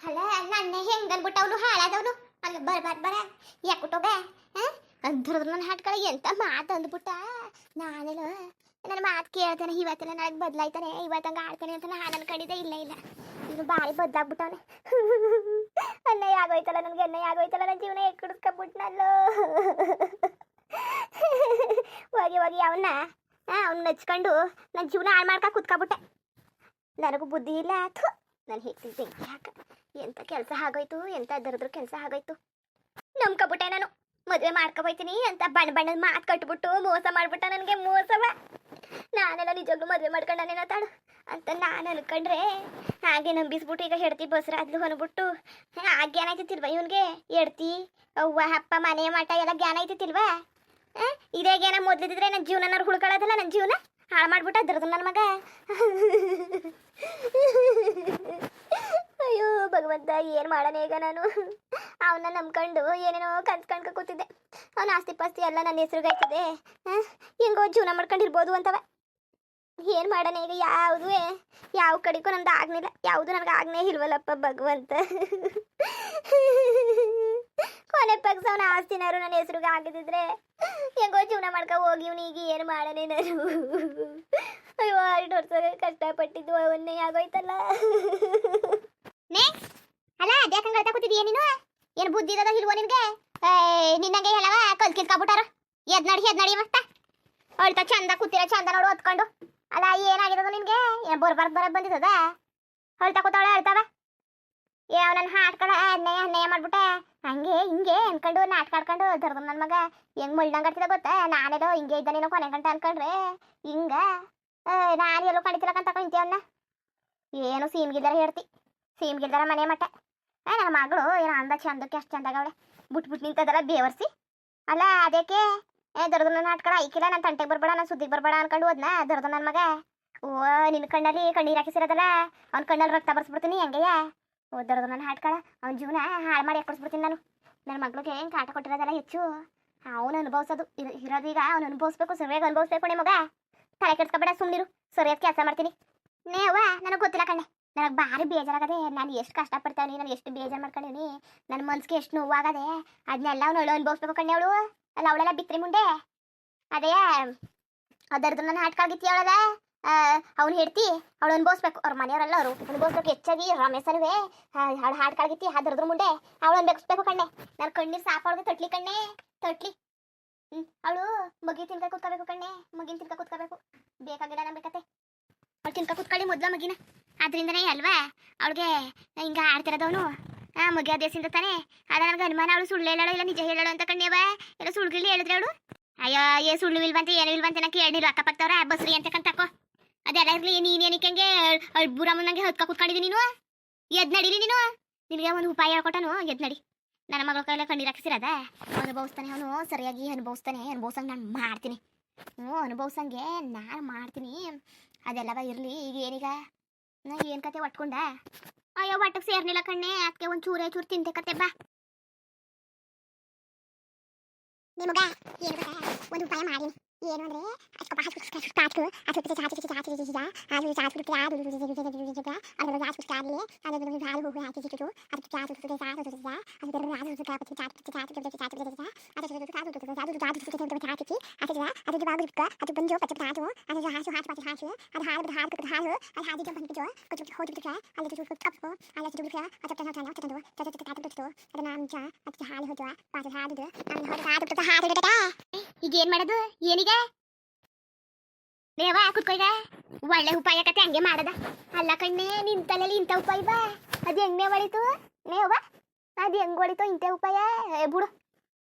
ಅಲ್ಲ ನನ್ನ ಹೆಂಗ್ ಅನ್ಬಿಟ್ಟವನು ಹಾಳಾದವನು ಅಲ್ಲಿ ಬರ ಯಾಕುಟ್ಟೋಗ ಅಂದ್ರದ್ರ ನನ್ನ ಹಾಟ್ಕಳ ಎಂತ ಮಾತು ಅಂದ್ಬಿಟ್ಟ. ನಾನೆಲ್ಲ ನನ್ನ ಮಾತು ಕೇಳ್ತಾನೆ ಇವತ್ತಿನ ನಾಳೆ ಬದಲಾಯ್ತಾನೆ ಇವತ್ತಂಗ ಆಡ್ತಾನೆ ಅಂತ ನಾನು ಅನ್ಕೊಂಡಿದ್ದೆ. ಇಲ್ಲ ಇದು ಭಾರಿ ಬದಲಾಗ್ಬಿಟ್ಟವನೆ. ಅನ್ಯಾಯ ಆಗೋಯ್ತಲ್ಲ ನನಗೆ, ಅನ್ಯಾಯ ಆಗೋಯ್ತಲ್ಲ, ನನ್ನ ಜೀವನ ಎಕ್ಕಡಿಸ್ಕೊಂಡ್ಬಿಟ್ನಲ್ಲೋ. ಹೋಗಿ ಅವನ್ನ ನಚ್ಕೊಂಡು ನನ್ನ ಜೀವನ ಹಾಳು ಮಾಡ್ಕ ಕುತ್ಕೊಬಿಟ್ಟೆ. ನನಗೂ ಬುದ್ಧಿ ಇಲ್ಲ ಆತು. ನಾನು ಹೇಳ್ತಿದ್ದೆ ಯಾಕೆ ಎಂತ ಕೆಲಸ ಆಗೋಯ್ತು, ಎಂತ ದರದ್ರ ಕೆಲಸ ಆಗೋಯ್ತು. ನಂಬ್ಕೊಬಿಟ್ಟೆ ನಾನು ಮದುವೆ ಮಾಡ್ಕೊಬೋಯ್ತೀನಿ ಅಂತ ಬಣ್ಣದ ಮಾತು ಕಟ್ಬಿಟ್ಟು ಮೋಸ ಮಾಡ್ಬಿಟ್ಟ ನನಗೆ. ಮೋಸವ ನಾನೆಲ್ಲ ನಿಜವಾಗ್ಲೂ ಮದುವೆ ಮಾಡ್ಕೊಂಡನೇನೋ ತಾಳು ಅಂತ ನಾನು ಅನ್ಕೊಂಡ್ರೆ ಹಾಗೆ ನಂಬಿಸ್ಬಿಟ್ಟು ಈಗ ಹೆಡ್ತಿ ಬಸ್ರಾದ್ಲು ಅನ್ಬಿಟ್ಟು ಆ ಜ್ಞಾನ ಐತಿಲ್ವ ಇವನ್ಗೆ? ಹೆಡ್ತಿ ಅವ್ವ ಅಪ್ಪ ಮನೆ ಮಠ ಎಲ್ಲ ಜ್ಞಾನ ಐತಿಲ್ವಾ? ಇದೇ ಜ್ಞಾನ ಮೊದ್ಲಿದ್ರೆ ನನ್ನ ಜೀವನನವ್ರು ಹುಳ್ಕೊಳ್ಳೋದಲ್ಲ, ನನ್ನ ಜೀವನ ಹಾಳು ಮಾಡ್ಬಿಟ್ಟು ಅದ್ರದ್ದು ನನ್ನ ಮಗ. ಅಯ್ಯೋ ಭಗವಂತ, ಏನು ಮಾಡೋಣ ಈಗ ನಾನು? ಅವನ್ನ ನಂಬ್ಕೊಂಡು ಏನೇನೋ ಕನ್ಸ್ಕೊಂಡ್ಕ ಕೂತಿದ್ದೆ. ಅವನ ಆಸ್ತಿ ಪಾಸ್ತಿ ಎಲ್ಲ ನನ್ನ ಹೆಸ್ರಿಗಾಯ್ತದೆ, ಹೆಂಗೋ ಜೀವನ ಮಾಡ್ಕೊಂಡಿರ್ಬೋದು ಅಂತವ. ಏನು ಮಾಡೋಣ ಈಗ? ಯಾವ ಕಡೆಗೂ ನಮ್ದು ಆಗ್ನಿಲ್ಲ, ಯಾವುದು ನನಗೆ ಆಗ್ನೇ ಇಲ್ವಲ್ಲಪ್ಪ ಭಗವಂತ. ಕೊನೆ ಪಕ್ಷ ಅವನ ಆಸ್ತಿನಾರು ನನ್ನ ಹೆಸ್ರಿಗೆ ಆಗಿದ್ದಿದ್ರೆ ಹೆಂಗೋ ಜೀವನ ಮಾಡ್ಕ ಹೋಗಿ ಇವನಿಗೆ ಏನು ಮಾಡೋಣ ನಾನು? ಅಯ್ಯೋ 2 ವರ್ಷ ಕಷ್ಟಪಟ್ಟಿದ್ದು ಅವನ್ನೇ ಆಗೋಯ್ತಲ್ಲ. ಅಲ್ಲ ಅದ್ಯಾಕಂಗ ಹೇಳ್ತಾ ಕೂತಿದೀಯ ನೀನು? ಏನು ಬುದ್ಧಿ ಇರೋದ ಇಲ್ವೋ ನಿನ್ಗೆ? ನಿನ್ನಂಗೆ ಹೇಳವ ಕಲ್ಕಿಸ್ಕೊಬಿಟ್ಟಾರ. ಎದ್ ನಡಿ ಮತ್ತ ಅಳ್ತಾ ಚಂದ ಕೂತಿರ, ಚಂದ ನೋಡು ಹೊತ್ಕೊಂಡು. ಅಲ್ಲ ಏನಾಗಿರೋದು ನಿನ್ಗೆ? ಏನು ಬರಬಾರ್ದು ಬಂದಿದ್ದದ? ಅಳ್ತಾ ಕೂತಾವಳೆ ಅಳ್ತಾವ. ನನ್ನ ಹಾಡ್ಕಳ ಅನ್ಯಾಯ ಮಾಡ್ಬಿಟ್ಟೆ. ಹಂಗೆ ಹಿಂಗೆ ಅನ್ಕೊಂಡು ನಾಟಕ ಆಡ್ಕೊಂಡು ದರ್ದು ನನ್ನ ಮಗ ಹೆಂಗ್ ಮಳ್ದಂಗ ಆಡ್ತಿದ ಗೊತ್ತಾ? ನಾನೇದೋ ಹಿಂಗೆ ಇದ್ದಾನೇನೋ ಕೊನೆ ಗಂಟೆ ಅನ್ಕೊಂಡ್ರೆ ಹಿಂಗ ನಾನು ಎಲ್ಲೋ ಕಣಿತಿಲಕ್ಕಂತ ತಗೊಂತೀವನ್ನ. ಏನು ಸೀಮ್ಗಿಲ್ದಾರ ಹೇಳ್ತಿ, ಸೀಮ್ಗಿಲ್ದಾರ ಮನೆ ಮಟ್ಟ. ನನ್ನ ಮಗಳು ಏನೋ ಅಂದ ಚಂದಕ್ಕೆ ಅಷ್ಟು ಚಂದಾಗವಳೆ. ಬಿಟ್ಬಿಟ್ಟು ನಿಂತದಲ್ಲ ಬೇವರ್ಸಿ. ಅಲ್ಲ ಅದಕ್ಕೆ ದರ್ದು ನನ್ನ ನಾಟಕ ಐಕಿಲ್ಲ, ನನ್ನ ತಂಟೆಗೆ ಬರ್ಬೇಡ, ನನ್ನ ಸುದ್ದಿಗೆ ಬರ್ಬೇಡ ಅನ್ಕೊಂಡು ಹೋದ್ನ ದರ್ದು ನನ್ನ ಮಗ. ಓ ನಿನ್ನ ಕಣ್ಣಲ್ಲಿ ಕಣ್ಣೀರು ಹಾಕಿಸಿರೋದಲ್ಲ, ಅವ್ನ ಕಣ್ಣಲ್ಲಿ ರಕ್ತ ಬರ್ಸ್ಬಿಡ್ತೀನಿ ಹೆಂಗೆಯ. ಓ ದರ್ದು ನನ್ನ ಹಾಟ್ಕಳ ಅವ್ನ ಜೀವನ ಹಾಳು ಮಾಡಿ ಹಾಕೊಡ್ಸ್ಬಿಡ್ತೀನಿ ನಾನು. ನನ್ನ ಮಗಳಿಗೆ ಹೆಂಗೆ ಕಾಟ ಕೊಟ್ಟಿರೋದಲ್ಲ ಹೆಚ್ಚು ಅವನು ಅನುಭವಿಸೋದು ಇರೋದೀಗ. ಅವ್ನು ಅನುಭವಿಸ್ಬೇಕು, ಸರಿಯಾಗಿ ಅನುಭವಿಸ್ಬೇಕು. ಮಗ ತಲೆ ಕೆಡ್ಸ್ಕೊಬೇಡ, ಸುಮ್ಮನಿರು, ಸರಿಯಾದ ಕೆಲಸ ಮಾಡ್ತೀನಿ. ನೇವ ನನಗೆ ಗೊತ್ತಿಲ್ಲ ಕಣ್ಣೆ, ನನಗೆ ಭಾರಿ ಬೇಜಾರಾಗದೆ. ನಾನು ಎಷ್ಟು ಕಷ್ಟಪಡ್ತಾವನಿ, ನಾನು ಎಷ್ಟು ಬೇಜಾರು ಮಾಡ್ಕೊಂಡೀನಿ, ನನ್ನ ಮನ್ಸಿಗೆ ಎಷ್ಟು ನೋವಾಗದೆ. ಅದನ್ನೆಲ್ಲ ಅವಳು ಅನುಭವಿಸ್ಬೇಕು ಕಣ್ಣೆ. ಅವಳು ಅಲ್ಲ ಅವಳೆಲ್ಲ ಬಿತ್ರಿ ಮುಂದೆ ಅದೇ ಅದರದ್ದು ನನ್ನ ಹಾಟ್ಕಾಗಿತ್ತಿ ಅವಳದ ಅವ್ನು ಹೇಳ್ತಿ ಅವಳು ಅನುಭವಿಸ್ಬೇಕು. ಅವ್ರ ಮನೆಯವರೆಲ್ಲ ಅವರು ಅನುಭವಿಸ್ಬೇಕು. ಹೆಚ್ಚಾಗಿ ರಮೇಶನುವೆ ಅವಳು ಹಾಡ್ಕಾಗಿತ್ತಿ ಅದರದ್ರ ಮುಂದೆ ಅವಳು ಅನ್ಬೇಕಿಸ್ಬೇಕು ಕಣ್ಣೆ. ನಾನು ಕಣ್ಣೀರು ಸಾಪಾಡ್ದು ತಟ್ಲಿ ಕಣ್ಣೆ, ತಟ್ಲಿ. ಅವಳು ಮಗಿ ತಿನ್ಕ ಕೂತ್ಕೋಬೇಕು ಕಣ್ಣೆ, ಮಗಿನ ತಿನ್ಕ ಕೂತ್ಕೋಬೇಕು. ಬೇಕಾಗಿಲ್ಲ ನಂಬೇಕತ್ತೆ ಅವಳು ತಿನ್ಕ ಕೂತ್ಕೊಳ್ಳಿ ಮೊದ್ಲ ಮಗಿನ. ಆದ್ರಿಂದನೇ ಅಲ್ವಾ ಅವಳಿಗೆ ಹಿಂಗ ಆಡ್ತಿರೋದವನು. ಮಗಿ ದೇಶದಿಂದ ತಾನೆ. ಅದ ನನಗೆ ಅನುಮಾನ ಅವಳು ಸುಳ್ಳು ಹೇಳೋಳು ಇಲ್ಲ ನಿಜ ಹೇಳೋಳು ಅಂತ ಕಣ್ಣೇವ. ಎಲ್ಲ ಸುಳ್ಗಿಳ್ಳಿ ಹೇಳಿದ್ರೆ ಅವಳು ಅಯ್ಯೋ ಸುಳ್ಳು ಇಲ್ವಂತೆ ಏನು ಇಲ್ವಂತೆ ನಾ ಕೇಳಿರು ಅಕ್ಕಪಕ್ಕದವ್ರ ಬಸ್ರಿ ಅಂತಕ್ಕಂತಕೋ. ಅದೆಲ್ಲ ಇರ್ಲಿ, ನೀನೇನಿಕ್ಕಂಗೆ ಬುರಮ್ಮನಂಗೆ ಹೊತ್ಕ ಕೂತ್ಕೊಂಡಿದ್ದೀನಿ ನೀನು. ಎದ್ ನಡೀರಿ ನೀನು, ನಿನಗೆ ಒಂದು ಉಪಾಯ ಹೇಳ್ಕೊಟ್ಟನು. ಎದ್ ನಡಿ. ನನ್ನ ಮಗಳ ಕೈಲ ಕಣ್ಣೀರು ಹಾಕಿಸಿರದ ಅನುಭವಿಸ್ತಾನೆ ಅವನು, ಸರಿಯಾಗಿ ಅನುಭವಿಸ್ತಾನೆ. ಅನುಭವಿಸಂಗೆ ನಾನು ಮಾಡ್ತೀನಿ. ಅನುಭವಿಸಂಗೆ ನಾನು ಮಾಡ್ತೀನಿ. ಅದೆಲ್ಲವ ಇರಲಿ. ಈಗ ಏನೀಗ ನಾ ಏನು ಕತೆ ಒಟ್ಕೊಂಡ? ಅಯ್ಯೋ ಒಟ್ಟಿಗೆ ಸೇರ್ನಿಲ್ಲ ಕಣ್ಣೆ, ಅದಕ್ಕೆ ಒಂದು ಚೂರೇ ಚೂರು ತಿಂತೆ ಕತೆ ಬಾ. ನಿಮಗ ಏನು ಒಂದು ಉಪಾಯ ಮಾಡಿ. ಏನು ಅಂದರೆ ಈಗ ಏನ್ ಮಾಡೋದು? ಏನೀಗ ನೇವ ಕುತ್ಕೊಯ್ಗ ಒಳ್ಳೆ ಉಪಾಯ ಕತೆ ಹಂಗೆ ಮಾಡದ. ಅಲ್ಲ ಕಣ್ಣೆ, ನಿನ್ ತಲೆಯಲ್ಲಿ ಇಂಥ ಉಪಾಯ ಬಾ. ಅದು ಹೆಂಗೆ ಹೊಳಿತು ನೇವ? ಅದು ಹೆಂಗ್ ಹೊಳಿತು ಇಂಥ ಉಪಾಯ? ಬಿಡು,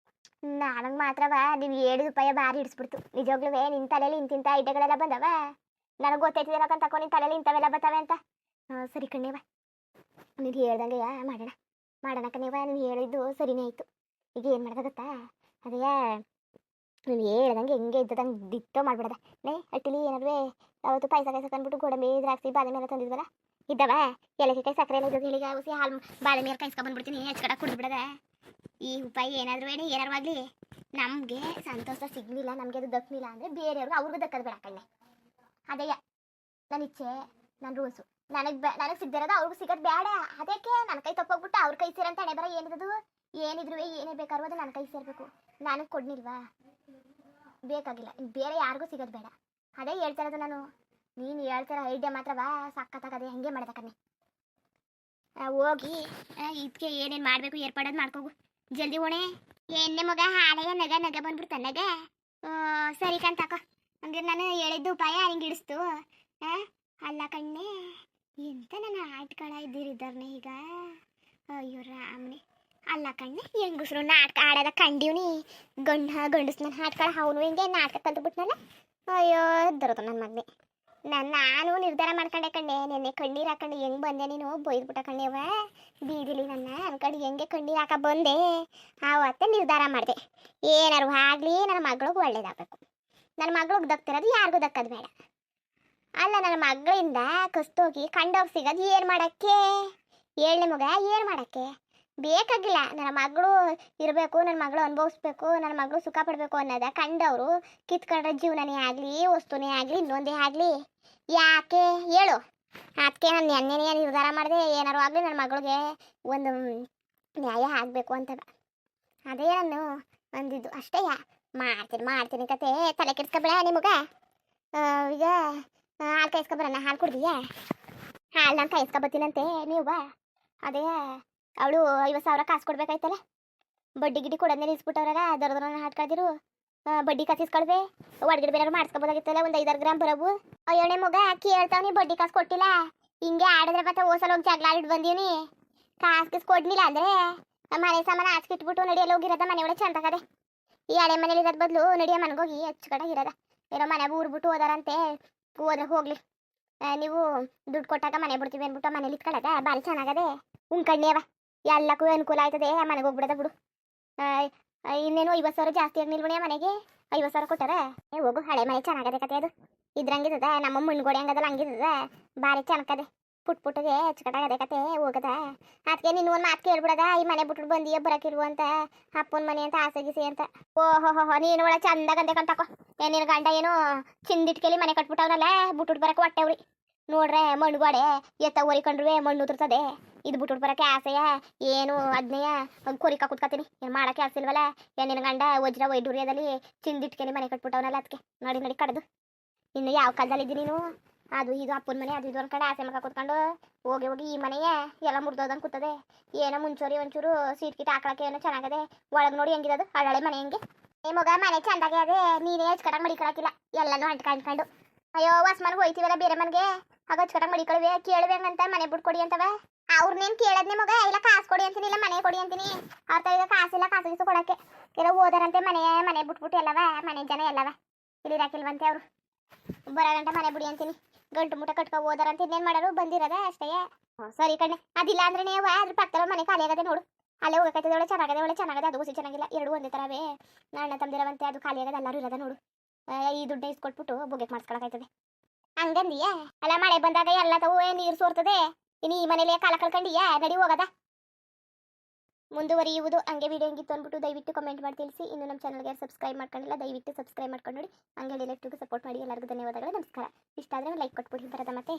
ನನಗೆ ಮಾತ್ರವ ನೀವು ಹೇಳಿದ ಉಪಾಯ ಭಾರಿ ಹಿಡಿಸ್ಬಿಡ್ತು. ನಿಜವಾಗ್ಲೂ ನಿನ್ನ ತಲೆಯಲ್ಲಿ ಇಂತಿಂಥ ಐಡಿಯಾಗಳೆಲ್ಲ ಬಂದವ. ನನಗೆ ಗೊತ್ತೈತಿದೇನಕ್ಕಂತ ತಕೊ ನಿನ್ನ ತಲೆಯಲ್ಲಿ ಇಂಥವೆಲ್ಲ ಬರ್ತವೆ ಅಂತ. ಸರಿ ಕಣ್ಣೇವ, ನೀನು ಹೇಳ್ದಂಗೆ ಮಾಡೋಣ ಕಣ್ಣೇವ. ನೀನು ಹೇಳಿದ್ದು ಸರಿನೇ ಆಯಿತು. ಈಗ ಏನು ಮಾಡೋದ ಗೊತ್ತಾ? ಅದೇ ನೀನು ಹೇಳ್ದಂಗೆ ಹೆಂಗೆ ಇದ್ದದಂಗೆ ದಿಟ್ಟೋ ಮಾಡ್ಬಿಡದ. ಅಟ್ಟಿಲಿ ಏನಾದ್ರು ಅವತ್ತು ಪಾಯಸ ಕಾಯ್ಸ ತಂದ್ಬಿಟ್ಟು ಗೋಡಂಬಿ ದ್ರಾಕ್ಷಿ ಬಾದಾಮಿ ಎಲ್ಲ ತಂದಿದ್ವಲ್ಲ ಇದ್ದವ. ಏಲಕ್ಕಾಯಿ ಸಕ್ಕರೆ ಎಲ್ಲ ಇದ್ದದ್ದು ಹೇಳಿಗ ಔಸಿ ಹಾಲು ಬಾದಾಮಿ ಎಲ್ಲ ಕಾಯಿಸ್ಕೊಂಡ್ಬಂದ್ಬಿಡ್ತೀನಿ. ಹೆಚ್ಚು ಕುಡಿದ್ಬಿಡದ. ಈ ಉಪಾಯ ಏನಾದರೂ ಏನಾರು ಆಗಲಿ ನಮಗೆ ಸಂತೋಷ ಸಿಗಲಿಲ್ಲ, ನಮಗೆ ಅದು ದಕ್ಕಲಿಲ್ಲ ಅಂದರೆ ಬೇರೆಯವ್ರಿಗೆ ಅವ್ರಿಗೂ ದಕ್ಕದು ಬೇಡ ಕಣ್ಣೆ. ಅದೇ ನನ್ನ ಇಚ್ಛೆ, ನನ್ನ ರೂಲ್ಸು. ನನಗೆ ಸಿಗ್ದಿರೋದು ಅವ್ರಿಗೂ ಸಿಗೋದು ಬೇಡ. ಅದಕ್ಕೆ ನನ್ನ ಕೈ ತಪ್ಪೋಗ್ಬಿಟ್ಟು ಅವ್ರ ಕೈ ಸೇರಂತ ಹಣೆ ಬರ ಏನಿರೋದು. ಏನಿದ್ರು ಏನೇ ಬೇಕಾದ್ರೂ ಅದು ನನ್ನ ಕೈ ಸೇರಬೇಕು. ನನಗೆ ಕೊಡ್ನಿಲ್ವಾ, ಬೇಕಾಗಿಲ್ಲ. ಬೇರೆ ಯಾರಿಗೂ ಸಿಗೋದು ಬೇಡ. ಅದೇ ಹೇಳ್ತಾ ಇರೋದು ನಾನು. ನೀನು ಹೇಳ್ತಿರೋ ಐಡಿಯಾ ಮಾತ್ರವಾ ಸಕ್ಕತ್ತಾಗದೆ. ಹಂಗೆ ಮಾಡ್ದಕ್ಕನ್ನೆ ಹೋಗಿ ಇದಕ್ಕೆ ಏನೇನು ಮಾಡಬೇಕು ಏರ್ಪಾಡೋದು ಮಾಡ್ಕೋಗು ಜಲ್ದಿ ಓಣೆ. ಎಣ್ಣೆ ಮಗ ಹಾಳೆಯ ನಗ ಬಂದ್ಬಿಡ್ತ ನಗ. ಸರಿ ಕಂತಾಕ. ಹಂಗೆ ನಾನು ಹೇಳಿದ್ದು ಉಪಾಯ ಹಿಂಗೆ ಇಡಿಸ್ತು. ಅಲ್ಲ ಕಣ್ಣೆ, ಎಂತ ನನ್ನ ಆಟಗಳ ಇದ್ದಿರಿದ್ದಾರನೆ ಈಗ. ಅಯ್ಯೋ ರಾಮನೆ. ಅಲ್ಲ ಕಣ್ಣೆ, ಹೆಂಗಸ್ರು ನಾಟಕ ಆಡೋದ ಕಂಡೀವ್ನಿ. ಗಂಡಸ್ ನನ್ನ ಆಟಗಳ ಅವನು ಹಿಂಗೆ ನಾಟಕ ಕಲ್ತ್ಬಿಟ್ನಲ್ಲ. ಅಯ್ಯೋ ದೊರದು ನನ್ನ ಮಗನೆ. ನಾನು ನಿರ್ಧಾರ ಮಾಡ್ಕೊಂಡೆ ಕಣ್ಣೆ. ನೆನ್ನೆ ಕಣ್ಣೀರು ಹಾಕೊಂಡು ಹೆಂಗೆ ಬಂದೆ ನೀನು ಬೊಯ್ದ್ಬಿಟ್ಟ ಕಣ್ಣೆವ ಬೀದಿಲಿ. ನನ್ನ ಅನ್ಕೊಂಡು ಹೆಂಗೆ ಕಣ್ಣೀರು ಹಾಕ ಬಂದೆ. ಆವತ್ತೆ ನಿರ್ಧಾರ ಮಾಡಿದೆ, ಏನಾರು ಆಗಲಿ ನನ್ನ ಮಗಳಿಗೆ ಒಳ್ಳೇದಾಗಬೇಕು. ನನ್ನ ಮಗಳಿಗೆ ದಕ್ತಿರೋದು ಯಾರಿಗೂ ದಕ್ಕದು ಬೇಡ. ಅಲ್ಲ, ನನ್ನ ಮಗಳಿಂದ ಕಸ್ತೋಗಿ ಕಂಡೋಗಿ ಸಿಗೋದು ಏನು ಮಾಡೋಕ್ಕೆ? ಏಳನೇ ಮಗ ಏನು ಮಾಡೋಕ್ಕೆ ಬೇಕಾಗಿಲ್ಲ. ನನ್ನ ಮಗಳು ಇರಬೇಕು, ನನ್ನ ಮಗಳು ಅನುಭವಿಸ್ಬೇಕು, ನನ್ನ ಮಗಳು ಸುಖ ಪಡಬೇಕು ಅನ್ನೋದ ಕಂಡವರು ಕಿತ್ಕೊಂಡ್ರೆ ಜೀವನನೇ ಆಗಲಿ ವಸ್ತುನೇ ಆಗಲಿ ಇನ್ನೊಂದೇ ಆಗಲಿ. ಯಾಕೆ ಹೇಳು? ಅದಕ್ಕೆ ನಾನು ನೆನ್ನೆನೇ ನಿರ್ಧಾರ ಮಾಡಿದೆ, ಏನಾರು ಆಗಲಿ ನನ್ನ ಮಗಳಿಗೆ ಒಂದು ನ್ಯಾಯ ಆಗಬೇಕು ಅಂತ. ಅದೇ ನಾನು ಅಂದಿದ್ದು ಅಷ್ಟೇ. ಮಾಡ್ತೀನಿ ಕತೆ ತಲೆ ಕೆಡ್ಸ್ಕೊಬೇಡ ನಿಮಗೆ. ಈಗ ಹಾಲು ಕಾಯಿಸ್ಕೊಬರೋಣ. ಹಾಲು ಕುಡ್ದೀಯಾ? ಹಾಲು ನಾನು ಕಾಯಿಸ್ಕೊಬತ್ತೀನಂತೆ ನೀವು ಬಾ. ಅದೇ ಅವಳು 50,000 ಕಾಸು ಕೊಡ್ಬೇಕಾಯ್ತಲ್ಲ. ಬಡ್ಡಿ ಗಿಡ್ಡಿ ಕೊಡೋದನ್ನೇ ನಿಲ್ಸ್ಬಿಟ್ಟವ್ರಾಗ ದೊಡ್ಡ ಹಾಟ್ಕೊಳ್ದಿರು. ಬಡ್ಡಿ ಕಾಸಿಸ್ಕೊಳ್ವೆ. ಒಡಗಿಡ ಬೇರೆ ಮಾಡಿಸ್ಕೊಬೋದಾಗಿತ್ತಲ್ಲ ಒಂದು 5 ಗ್ರಾಮ್ ಬರೋವು. ಅಯ್ಯೋಣೆ ಮಗ ಕೇಳ್ತಾವ್ನಿ, ಬಡ್ಡಿ ಕಾಸು ಕೊಟ್ಟಿಲ್ಲ. ಹಿಂಗೆ ಆಡಿದ್ರೆ ಮತ್ತೆ ಓಸಲ್ ಹೋಗಿ ಜಗಳ ಆಡಿಟ್ಟು ಬಂದೀವ್ನಿ. ಕಾಸು ಕೊಡ್ಲಿಲ್ಲ ಅಂದರೆ ಮನೆ ಸಾಮಾನು ಹಾಸ್ಕಿಟ್ಬಿಟ್ಟು ನಡಿಯಲ್ಲಿ ಹೋಗಿರೋದ. ಮನೆ ಒಳಗೆ ಚಂದಾಗದೆ. ಈ ಹಳೆ ಮನೇಲಿ ಇರೋದ್ ಬದಲು ನಡಿಯ ಮನೆಗೋಗಿ ಅಚ್ಚುಕಟ್ಟಾಗಿ ಇರೋದ. ಏನೋ ಮನೆ ಊರ್ಬಿಟ್ಟು ಹೋದಾರಂತೆ. ಹೋದ್ರೆ ಹೋಗ್ಲಿ, ನೀವು ದುಡ್ಡು ಕೊಟ್ಟಾಗ ಮನೆ ಬಿಡ್ತೀವಿ ಅಂದ್ಬಿಟ್ಟು ಮನೇಲಿ ಇಟ್ಕೊಳ್ಳೋದ ಭಾರಿ ಚೆನ್ನಾಗದೆ. ಉಣ್ಕಣ್ಣೇವ ಎಲ್ಲಕ್ಕೂ ಅನುಕೂಲ ಆಯ್ತದೆ. ಮನೆಗೆ ಹೋಗ್ಬಿಡೋದ ಬಿಡು. ಇನ್ನೇನು 50,000 ಜಾಸ್ತಿ ಆಗ್ನಿಲ್ವಣೆ ಮನೆಗೆ. 50,000 ಕೊಟ್ಟಾರ. ಹೋಗು, ಹಳೆ ಮನೆ ಚೆನ್ನಾಗದೆ ಕತೆ. ಅದು ಇದ್ರಂಗಿದ್ದದ, ನಮ್ಮ ಮುನ್ಗೋಡೆ ಹಂಗದಲ್ಲ ಹಂಗಿದ್ದದ. ಭಾರಿ ಚೆನ್ನಾಗದೆ. ಪುಟ್ಗೆ ಅಚ್ಚುಕಟ್ಟಾಗದೆ ಕತೆ ಹೋಗದ. ಅದಕ್ಕೆ ನೀನು ಒಂದು ಮಾತು ಕೇಳ್ಬಿಡದ, ಈ ಮನೆ ಬಿಟ್ಟು ಬಂದಿಯೋ ಬರಕಿಲ್ವ ಅಂತ. ಅಪ್ಪನ ಮನೆ ಅಂತ ಆಸೆಗಿಸಿ ಅಂತ. ಓಹೋ ನೀನು ಒಳ್ಳೆ ಚಂದಾಗಂದೆ ಕಂತಕೋ. ನಿನ್ನ ಗಂಡ ಏನು ಚಿಂದಿಟ್ಕೆಲಿ ಮನೆ ಕಟ್ಬಿಟ್ಟವನಲ್ಲ, ಬಿಟ್ಟು ಬರಕ್ಕೆ ಹೊಟ್ಟೆವ್ರಿ. ನೋಡ್ರೆ ಮಣ್ಣುಗೋಡೆ ಎತ್ತ ಓರಿಕೊಂಡ್ರೆ ಮಣ್ಣು ಉದುರ್ತದೆ. ಇದು ಬಿಟ್ಟು ಬರೋಕ್ಕೆ ಆಸೆಯ ಏನು? ಅದನ್ನೆಯ ಕೊರಿಕ ಕುತ್ಕತೀನಿ. ಏನು ಮಾಡೋಕ್ಕೆ ಆಸೆ ಇಲ್ವಲ್ಲ. ನಿನ್ನ ಗಂಡ ವಜ್ರ ವೈಡೂರ್ಯದಲ್ಲಿ ಚಿಂದಿಟ್ಕೆಲಿ ಮನೆ ಕಟ್ಬಿಟ್ಟವನಲ್ಲ. ಅದಕ್ಕೆ ನಡಿ ಕಡ್ದು. ಇನ್ನು ಯಾವ ಕಾಲದಲ್ಲಿ ಇದ್ದೀನಿ ನೀನು? ಅದು ಇದು ಅಪ್ಪನ ಮನೆ ಅದು ಇದು ಒಂದು ಕಡೆ ಆಸೆ ಮಕ್ಕ ಕೂತ್ಕೊಂಡು ಹೋಗಿ ಈ ಮನೆಯೇ ಎಲ್ಲ ಮುರಿದೋದಂಗೆ ಕೂತದೆ. ಏನೋ ಒಂಚೂರು ಸೀಟ್ ಕಿಟ್ ಹಾಕೊಳಕ್ಕೆ ಏನೋ ಚೆನ್ನಾಗದೆ. ಒಳಗೆ ನೋಡಿ ಹೆಂಗಿರೋದು ಹಳೆ ಮನೆ ಹೆಂಗೆ. ಮಗ ಮನೆ ಚಂದಾಗೆ ಅದೇ. ನೀನೇ ಅಚ್ಚುಕಟ್ಟಾಗಿ ಮಡಿಕೊಳಕಿಲ್ಲ, ಎಲ್ಲನೂ ಅಂಟ್ಕೊಂಡು. ಅಯ್ಯೋ ಹೊಸ್ಮನ್ಗೆ ಹೋಯ್ತೀವಲ್ಲ ಬೇರೆ ಮನೆಗೆ, ಆಗ ಅಚ್ಚುಕಟ್ಟಾಗಿ ಮಡಿಕೊಳ್ವೆ. ಕೇಳುವೆ ಹಂಗಂತ ಮನೆ ಬಿಟ್ಕೊಡಿ ಅಂತವ. ಅವ್ರನ್ನೇನು ಕೇಳದ್ನೆ ಮಗ. ಇಲ್ಲ ಕಾಸು ಕೊಡಿ ಅಂತೀನಿ, ಇಲ್ಲ ಮನೆ ಕೊಡಿ ಅಂತೀನಿ. ಅವ್ರ ತಗ ಕಾಸಿಲ್ಲ, ಕಾಸು ಗೀಸು ಕೊಡೋಕ್ಕೆ. ಎಲ್ಲ ಓದಾರಂತೆ ಮನೆ ಬಿಟ್ಬಿಟ್ಟು ಎಲ್ಲವ. ಮನೆ ಜನ ಎಲ್ಲವ ಇಲ್ಲಿ ಹಾಕಿಲ್ವಂತೆ. ಅವರು ಬರಗಂಟ ಮನೆ ಬಿಡಿ ಅಂತೀನಿ. ಗಂಟು ಮುಟ್ಟ ಕಟ್ಕೊ ಓದಾರಂತ. ಇನ್ನೇನು ಮಾಡೋರು ಬಂದಿರೋದ ಅಷ್ಟೇ. ಸರಿ ಕಣ್ಣೆ, ಅದಿಲ್ಲ ಅಂದ್ರೆ ನೀವು ಅದ್ರ ಪಕ್ಕದ ಮನೆ ಖಾಲಿ ಆಗದೆ ನೋಡು. ಅಲ್ಲೇ ಹೋಗಕೈತದೆ. ಒಳ್ಳೆ ಚೆನ್ನಾಗದೆ. ಅದು ಹುಸಿ ಚೆನ್ನಾಗಿಲ್ಲ. ಎರಡು ಒಂದೇ ಥರವೇ. ಅಣ್ಣ ತಮ್ದಿರವಂತೆ. ಅದು ಖಾಲಿ ಆಗದೆ. ಎಲ್ಲರೂ ಇರೋದ ನೋಡು. ಈ ದುಡ್ಡನ್ನ ಇಸ್ಕೊಟ್ಬಿಟ್ಟು ಬೊಗೆಟ್ ಮಾಡಿಸ್ಕೊಳಕಾಯ್ತದೆ. ಹಂಗಂದಿಯಾ? ಅಲ್ಲ ಮಳೆ ಬಂದಾಗ ಎಲ್ಲ ತವು ನೀರು ಸೋರ್ತದೆ. ಇನ್ನು ಈ ಮನೇಲಿ ಕಾಲ ಕಳ್ಕೊಂಡಿಯಾ? ನಡಿ ಹೋಗದ. ಮುಂದುವರಿಯುವುದು. ಹಂಗೆ ವಿಡಿಯೋ ಹೆಂಗಿತ್ತು ಅಂದ್ಬಿಟ್ಟು ದಯವಿಟ್ಟು ಕಮೆಂಟ್ ಮಾಡಿ ತಿಳಿಸಿ. ಇನ್ನು ನಮ್ಮ ಚಾನಲ್ಗೆ ಸಬ್ಸ್ಕ್ರೈಬ್ ಮಾಡ್ಕೊಂಡಿಲ್ಲ, ದಯವಿಟ್ಟು ಸಬ್ಸ್ಕ್ರೈಬ್ ಮಾಡ್ಕೊಂಡು ನೋಡಿ. ಹಂಗೆ ಎಲೆಕ್ಟ್ರಿಗೂ ಸಪೋರ್ಟ್ ಮಾಡಿ. ಎಲ್ಲರಿಗೂ ಧನ್ಯವಾದಗಳು, ನಮಸ್ಕಾರ. ಇಷ್ಟ ಆದರೆ ಲೈಕ್ ಕೊಟ್ಬಿಡಿ ಬರದ ಮತ್ತೆ.